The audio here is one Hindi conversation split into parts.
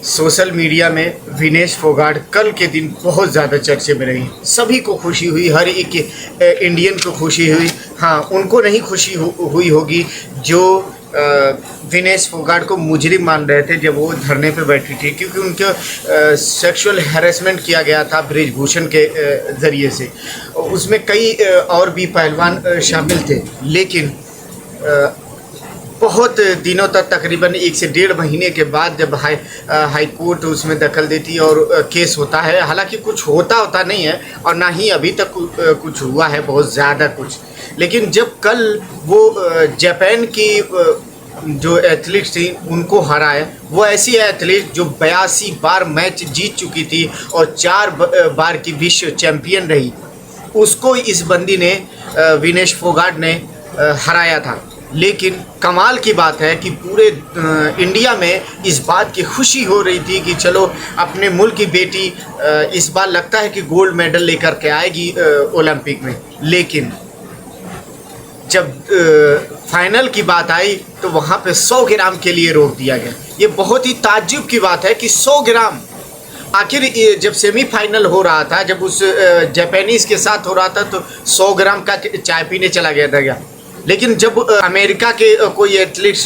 सोशल मीडिया में विनेश फोगाट कल के दिन बहुत ज़्यादा चर्चे में रही। सभी को खुशी हुई, हर एक इंडियन को खुशी हुई। हाँ, उनको नहीं खुशी हुई होगी जो विनेश फोगाट को मुजरिम मान रहे थे जब वो धरने पे बैठी थी, क्योंकि उनके सेक्सुअल हैरेसमेंट किया गया था ब्रिजभूषण के ज़रिए से। उसमें कई और भी पहलवान शामिल थे, लेकिन बहुत दिनों तक, तकरीबन 1 से 1.5 महीने के बाद जब हाई कोर्ट उसमें दखल देती है और केस होता है, हालांकि कुछ होता नहीं है और ना ही अभी तक कुछ हुआ है बहुत ज़्यादा कुछ। लेकिन जब कल वो जापान की जो एथलीट थी उनको हराए, वो ऐसी एथलीट जो 82 बार मैच जीत चुकी थी और 4 बार की विश्व चैम्पियन रही, उसको इस बंदी ने, विनेश फोगाट ने हराया था। लेकिन कमाल की बात है कि पूरे इंडिया में इस बात की खुशी हो रही थी कि चलो अपने मुल्क की बेटी इस बार लगता है कि गोल्ड मेडल लेकर के आएगी ओलंपिक में। लेकिन जब फाइनल की बात आई तो वहाँ पे 100 ग्राम के लिए रोक दिया गया। ये बहुत ही ताज्जुब की बात है कि 100 ग्राम, आखिर जब सेमीफाइनल हो रहा था, जब उस जापानीज़ के साथ हो रहा था तो 100 ग्राम का चाय पीने चला गया था। लेकिन जब अमेरिका के कोई एथलीट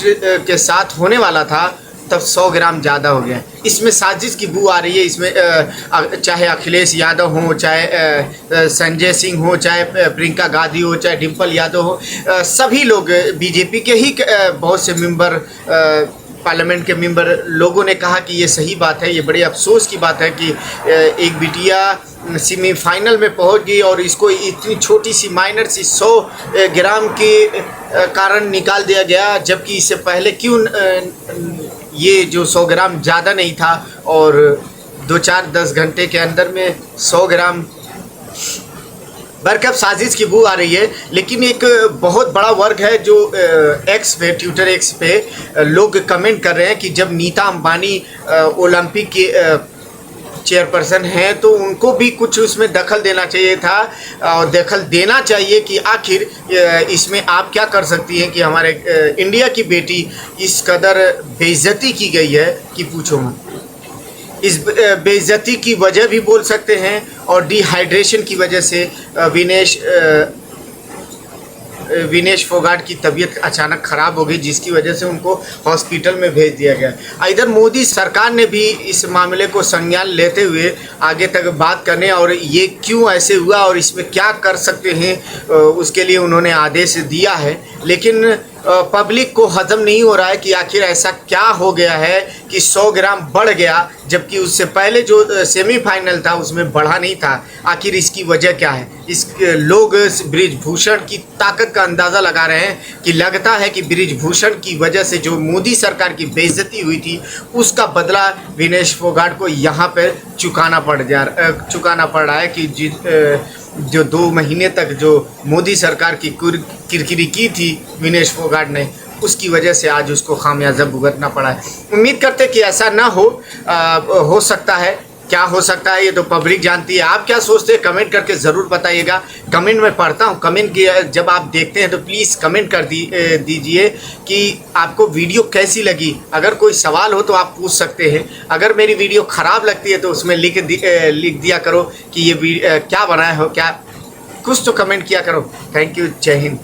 के साथ होने वाला था तब 100 ग्राम ज़्यादा हो गया। इसमें साजिश की बू आ रही है। इसमें चाहे अखिलेश यादव हो, चाहे संजय सिंह हो, चाहे प्रियंका गांधी हो, चाहे डिम्पल यादव हो, सभी लोग बीजेपी के ही बहुत से मेंबर, पार्लियामेंट के मेंबर लोगों ने कहा कि ये सही बात है, ये बड़े अफसोस की बात है कि एक बिटिया सेमीफाइनल में पहुंच गई और इसको इतनी छोटी सी माइनर सी 100 ग्राम के कारण निकाल दिया गया, जबकि इससे पहले क्यों ये जो 100 ग्राम ज़्यादा नहीं था और 2-4-10 घंटे के अंदर में 100 ग्राम बरकब साजिश की बू आ रही है। लेकिन एक बहुत बड़ा वर्ग है जो एक्स पे, ट्विटर एक्स पे लोग कमेंट कर रहे हैं कि जब नीता अंबानी ओलंपिक के चेयरपर्सन हैं तो उनको भी कुछ उसमें दखल देना चाहिए था, और दखल देना चाहिए कि आखिर इसमें आप क्या कर सकती हैं कि हमारे इंडिया की बेटी इस कदर बेइज्जती की गई है कि पूछो मत। इस बेइज्जती की वजह भी बोल सकते हैं और डिहाइड्रेशन की वजह से विनेश फोगाट की तबीयत अचानक ख़राब हो गई, जिसकी वजह से उनको हॉस्पिटल में भेज दिया गया। इधर मोदी सरकार ने भी इस मामले को संज्ञान लेते हुए आगे तक बात करने और ये क्यों ऐसे हुआ और इसमें क्या कर सकते हैं उसके लिए उन्होंने आदेश दिया है। लेकिन पब्लिक को हजम नहीं हो रहा है कि आखिर ऐसा क्या हो गया है कि 100 ग्राम बढ़ गया, जबकि उससे पहले जो सेमीफाइनल था उसमें बढ़ा नहीं था। आखिर इसकी वजह क्या है? लोग ब्रिजभूषण की ताकत का अंदाज़ा लगा रहे हैं कि लगता है कि ब्रिजभूषण की वजह से जो मोदी सरकार की बेइज्जती हुई थी उसका बदला विनेश फोगाट को यहाँ पर चुकाना पड़ रहा है कि जो 2 महीने तक जो मोदी सरकार की किरकिरी की थी विनेश फोगाट ने, उसकी वजह से आज उसको खामियाजा भुगतना पड़ा है। उम्मीद करते कि ऐसा ना हो सकता है। क्या हो सकता है ये तो पब्लिक जानती है। आप क्या सोचते हैं कमेंट करके ज़रूर बताइएगा। कमेंट में पढ़ता हूँ, कमेंट जब आप देखते हैं तो प्लीज़ कमेंट कर दीजिए कि आपको वीडियो कैसी लगी। अगर कोई सवाल हो तो आप पूछ सकते हैं। अगर मेरी वीडियो ख़राब लगती है तो उसमें लिख दिया करो कि ये क्या बनाया हो, क्या कुछ तो कमेंट किया करो। थैंक यू, जय हिंद।